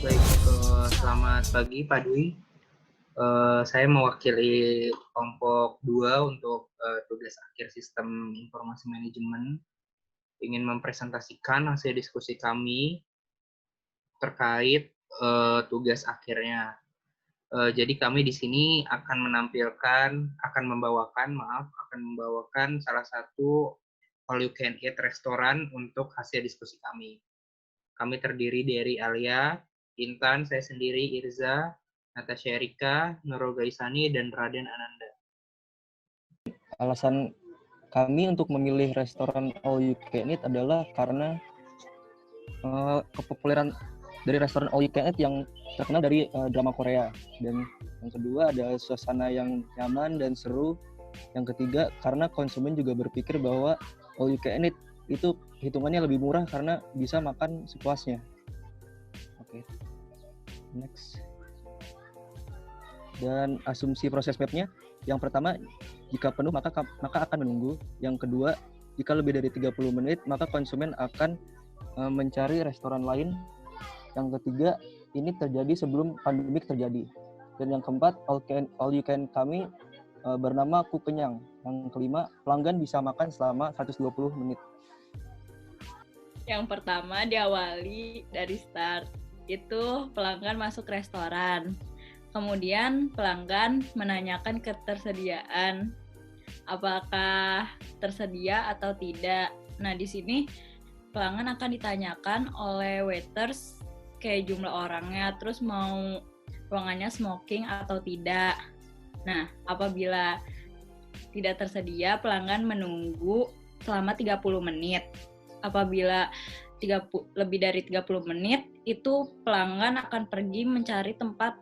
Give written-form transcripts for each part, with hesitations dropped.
Baik, selamat pagi Pak Dwi. Saya mewakili kelompok 2 untuk tugas akhir sistem informasi manajemen. Ingin mempresentasikan hasil diskusi kami terkait tugas akhirnya. Jadi kami di sini akan membawakan salah satu all you can eat restoran untuk hasil diskusi kami. Kami terdiri dari Alia, Intan, saya sendiri, Irza, Natasha Erika, Nurul Gaisani, dan Raden Ananda. Alasan kami untuk memilih restoran all you can eat adalah karena kepopuleran dari restoran all you can eat yang terkenal dari drama Korea. Dan yang kedua ada suasana yang nyaman dan seru. Yang ketiga karena konsumen juga berpikir bahwa all you can eat itu hitungannya lebih murah karena bisa makan sepuasnya. Oke. Next. Dan asumsi proses mapnya, yang pertama, jika penuh maka akan menunggu. Yang kedua, jika lebih dari 30 menit maka konsumen akan mencari restoran lain. Yang ketiga, ini terjadi sebelum pandemik terjadi. Dan yang keempat, all you can kami bernama Ku Kenyang. Yang kelima, pelanggan bisa makan selama 120 menit. Yang pertama diawali dari start, itu pelanggan masuk restoran. Kemudian pelanggan menanyakan ketersediaan, apakah tersedia atau tidak. Nah, di sini pelanggan akan ditanyakan oleh waiters kayak jumlah orangnya, terus mau ruangannya smoking atau tidak. Nah, apabila tidak tersedia, pelanggan menunggu selama 30 menit. Apabila lebih dari 30 menit, itu pelanggan akan pergi mencari tempat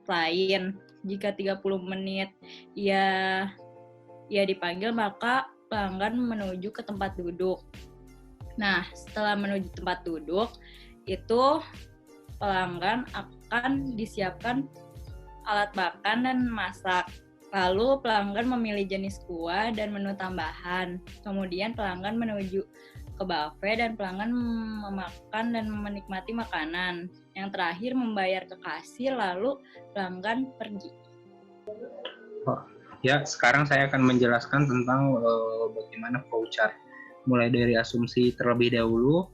lain. Jika 30 menit ia dipanggil, maka pelanggan menuju ke tempat duduk. Nah, setelah menuju tempat duduk, itu pelanggan akan disiapkan alat makan dan masak. Lalu pelanggan memilih jenis kuah dan menu tambahan. Kemudian pelanggan menuju ke buffet dan pelanggan memakan dan menikmati makanan. Yang terakhir membayar ke kasir, lalu pelanggan pergi. Ya, sekarang saya akan menjelaskan tentang bagaimana flowchart. Mulai dari asumsi terlebih dahulu.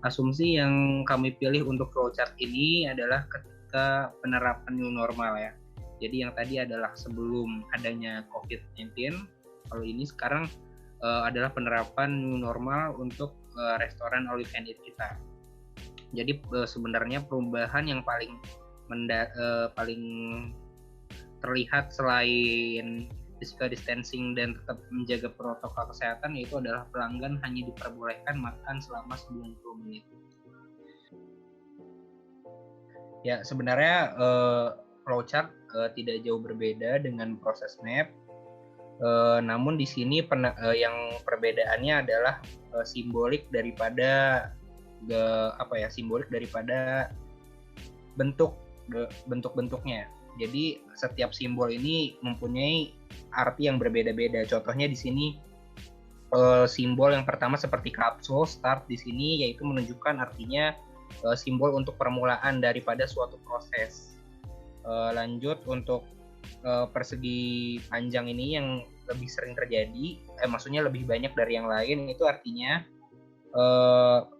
Asumsi yang kami pilih untuk flowchart ini adalah ketika penerapan new normal ya. Jadi yang tadi adalah sebelum adanya COVID-19. Kalau ini sekarang adalah penerapan new normal untuk restoran all you can eat kita. Jadi sebenarnya perubahan yang paling terlihat selain physical distancing dan tetap menjaga protokol kesehatan, yaitu adalah pelanggan hanya diperbolehkan makan selama 90 menit. Ya, sebenarnya flowchart tidak jauh berbeda dengan proses map. Namun di sini yang perbedaannya adalah simbolik daripada bentuk-bentuknya. Jadi setiap simbol ini mempunyai arti yang berbeda-beda. Contohnya di sini simbol yang pertama seperti kapsul start di sini, yaitu menunjukkan artinya simbol untuk permulaan daripada suatu proses. Lanjut untuk persegi panjang ini yang lebih sering terjadi, maksudnya lebih banyak dari yang lain, itu artinya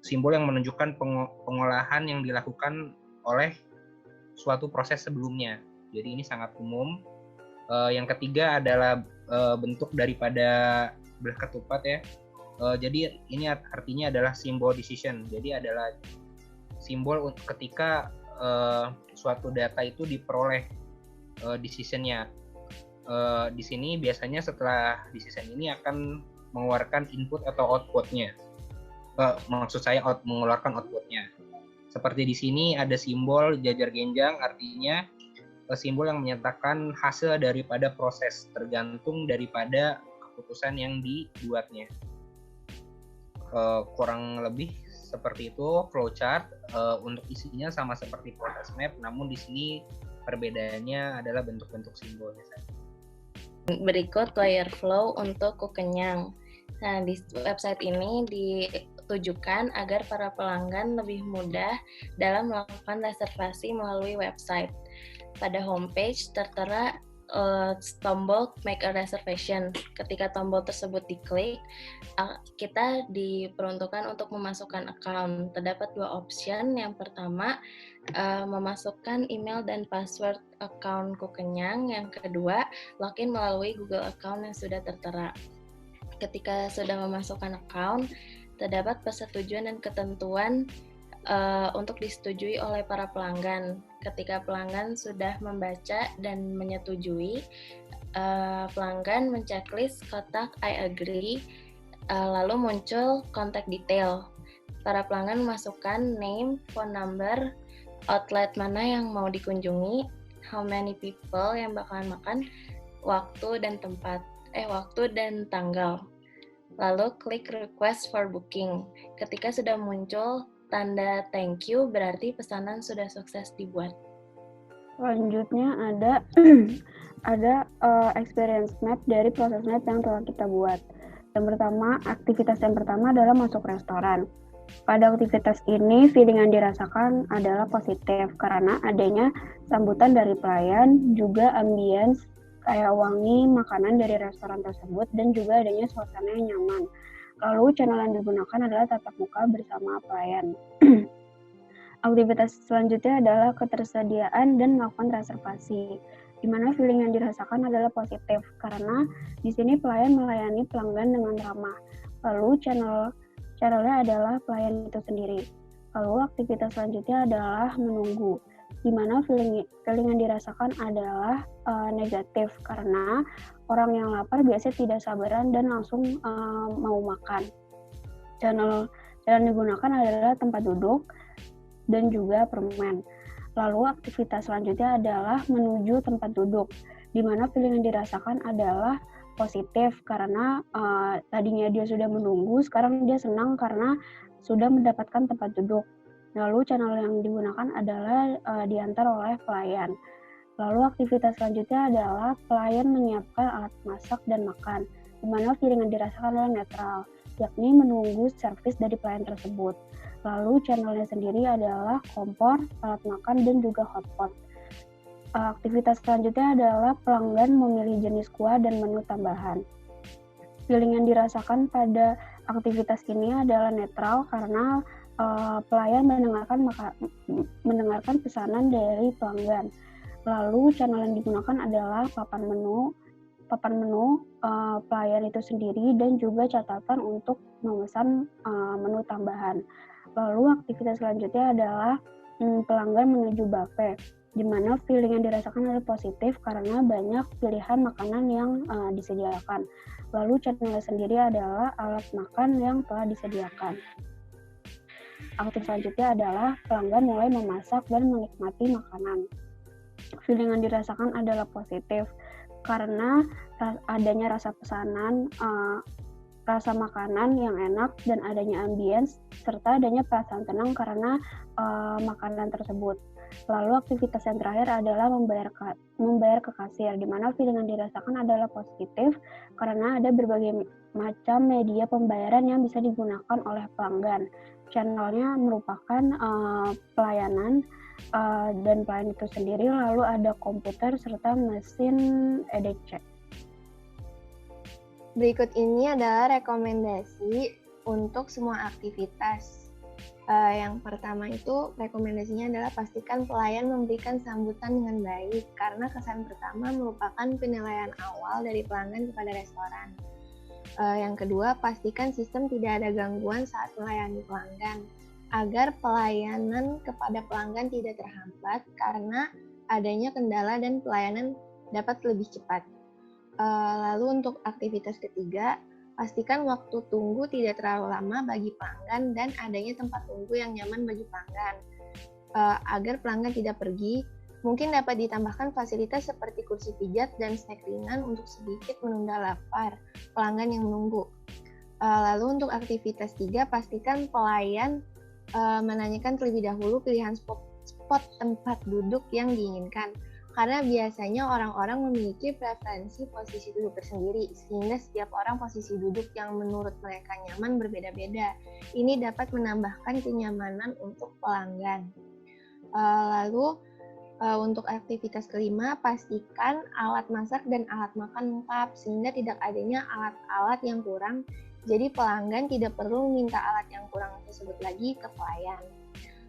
simbol yang menunjukkan pengolahan yang dilakukan oleh suatu proses sebelumnya. Jadi ini sangat umum. Yang ketiga adalah bentuk daripada belah ketupat ya. Jadi ini artinya adalah simbol decision. Jadi adalah simbol ketika suatu data itu diperoleh decision-nya. Di sini biasanya setelah decision ini akan mengeluarkan input atau output-nya. Mengeluarkan output-nya. Seperti di sini ada simbol jajar genjang, artinya simbol yang menyatakan hasil daripada proses, tergantung daripada keputusan yang dibuatnya. Kurang lebih seperti itu flowchart. Untuk isinya sama seperti proses map, namun di sini perbedaannya adalah bentuk-bentuk simbolnya saja. Berikut player flow untuk Ku Kenyang. Nah, di website ini tujukan agar para pelanggan lebih mudah dalam melakukan reservasi melalui website. Pada homepage tertera tombol Make a Reservation. Ketika tombol tersebut diklik, kita diperuntukkan untuk memasukkan account. Terdapat 2 option. Yang pertama, memasukkan email dan password account Kukenyang. Yang kedua, login melalui Google account yang sudah tertera. Ketika sudah memasukkan account, terdapat persetujuan dan ketentuan untuk disetujui oleh para pelanggan. Ketika pelanggan sudah membaca dan menyetujui, pelanggan menceklis kotak I agree, lalu muncul contact detail. Para pelanggan memasukkan name, phone number, outlet mana yang mau dikunjungi, how many people yang bakalan makan, waktu dan tanggal. Lalu klik request for booking. Ketika sudah muncul tanda thank you, berarti pesanan sudah sukses dibuat. Selanjutnya ada experience map dari proses map yang telah kita buat. Aktivitas yang pertama adalah masuk restoran. Pada aktivitas ini, feeling yang dirasakan adalah positif karena adanya sambutan dari pelayan, juga ambience kayak wangi makanan dari restoran tersebut, dan juga adanya suasana yang nyaman. Lalu channel yang digunakan adalah tatap muka bersama pelayan. Aktivitas selanjutnya adalah ketersediaan dan melakukan reservasi, di mana feeling yang dirasakan adalah positif karena di sini pelayan melayani pelanggan dengan ramah. Lalu channelnya adalah pelayan itu sendiri. Lalu aktivitas selanjutnya adalah menunggu, di mana feeling yang dirasakan adalah negatif karena orang yang lapar biasanya tidak sabaran dan langsung mau makan. Channel yang digunakan adalah tempat duduk dan juga permen. Lalu aktivitas selanjutnya adalah menuju tempat duduk, di mana feeling yang dirasakan adalah positif karena tadinya dia sudah menunggu, sekarang dia senang karena sudah mendapatkan tempat duduk. Lalu channel yang digunakan adalah diantar oleh pelayan. Lalu aktivitas selanjutnya adalah pelayan menyiapkan alat masak dan makan, di mana feeling yang dirasakan adalah netral, yakni menunggu servis dari pelayan tersebut. Lalu channelnya sendiri adalah kompor, alat makan, dan juga hotpot. Aktivitas selanjutnya adalah pelanggan memilih jenis kuah dan menu tambahan. Feeling yang dirasakan pada aktivitas ini adalah netral karena pelayan mendengarkan pesanan dari pelanggan. Lalu channel yang digunakan adalah papan menu pelayan itu sendiri dan juga catatan untuk memesan menu tambahan. Lalu aktivitas selanjutnya adalah pelanggan menuju buffet, di mana feeling yang dirasakan adalah positif karena banyak pilihan makanan yang disediakan. Lalu channel sendiri adalah alat makan yang telah disediakan. Aktivitas selanjutnya adalah pelanggan mulai memasak dan menikmati makanan. Feeling yang dirasakan adalah positif karena adanya rasa pesanan, rasa makanan yang enak, dan adanya ambience, serta adanya perasaan tenang karena makanan tersebut. Lalu aktivitas yang terakhir adalah membayar ke kasir, di mana feeling yang dirasakan adalah positif karena ada berbagai macam media pembayaran yang bisa digunakan oleh pelanggan. Channelnya merupakan pelayanan dan pelayan itu sendiri, lalu ada komputer serta mesin EDC. Berikut ini adalah rekomendasi untuk semua aktivitas. Yang pertama itu rekomendasinya adalah pastikan pelayan memberikan sambutan dengan baik karena kesan pertama merupakan penilaian awal dari pelanggan kepada restoran. Yang kedua, pastikan sistem tidak ada gangguan saat melayani pelanggan agar pelayanan kepada pelanggan tidak terhambat karena adanya kendala dan pelayanan dapat lebih cepat. Lalu untuk aktivitas ketiga, pastikan waktu tunggu tidak terlalu lama bagi pelanggan dan adanya tempat tunggu yang nyaman bagi pelanggan. Agar pelanggan tidak pergi, mungkin dapat ditambahkan fasilitas seperti kursi pijat dan snack ringan untuk sedikit menunda lapar pelanggan yang menunggu. Lalu untuk aktivitas 3, pastikan pelayan menanyakan terlebih dahulu pilihan spot tempat duduk yang diinginkan. karena biasanya orang-orang memiliki preferensi posisi duduk tersendiri, sehingga setiap orang posisi duduk yang menurut mereka nyaman berbeda-beda. Ini dapat menambahkan kenyamanan untuk pelanggan. Lalu untuk aktivitas kelima, pastikan alat masak dan alat makan lengkap, sehingga tidak adanya alat-alat yang kurang. Jadi pelanggan tidak perlu minta alat yang kurang tersebut lagi ke pelayan.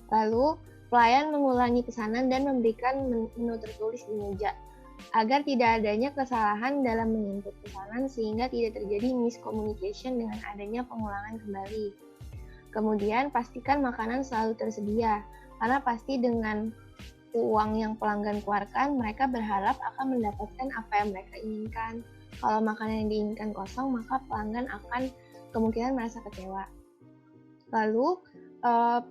Lalu, pelayan mengulangi pesanan dan memberikan menu tertulis di meja, agar tidak adanya kesalahan dalam menginput pesanan sehingga tidak terjadi miscommunication dengan adanya pengulangan kembali. Kemudian, pastikan makanan selalu tersedia, karena pasti dengan uang yang pelanggan keluarkan, mereka berharap akan mendapatkan apa yang mereka inginkan. Kalau makanan yang diinginkan kosong, maka pelanggan akan kemungkinan merasa kecewa. Lalu,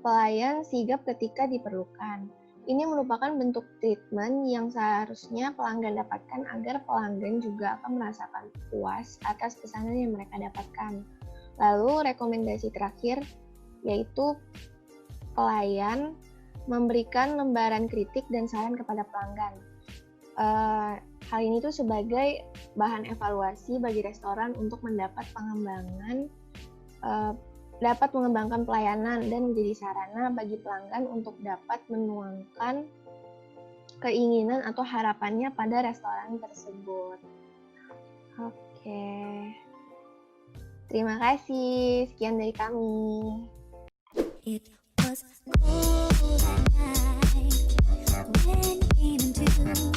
pelayan sigap ketika diperlukan. Ini merupakan bentuk treatment yang seharusnya pelanggan dapatkan agar pelanggan juga akan merasakan puas atas pesanan yang mereka dapatkan. Lalu, rekomendasi terakhir yaitu pelayan memberikan lembaran kritik dan saran kepada pelanggan. Hal ini tuh sebagai bahan evaluasi bagi restoran untuk mendapat pengembangan dapat mengembangkan pelayanan dan menjadi sarana bagi pelanggan untuk dapat menuangkan keinginan atau harapannya pada restoran tersebut. Oke. Terima kasih. Sekian dari kami. It was cold at night when you came into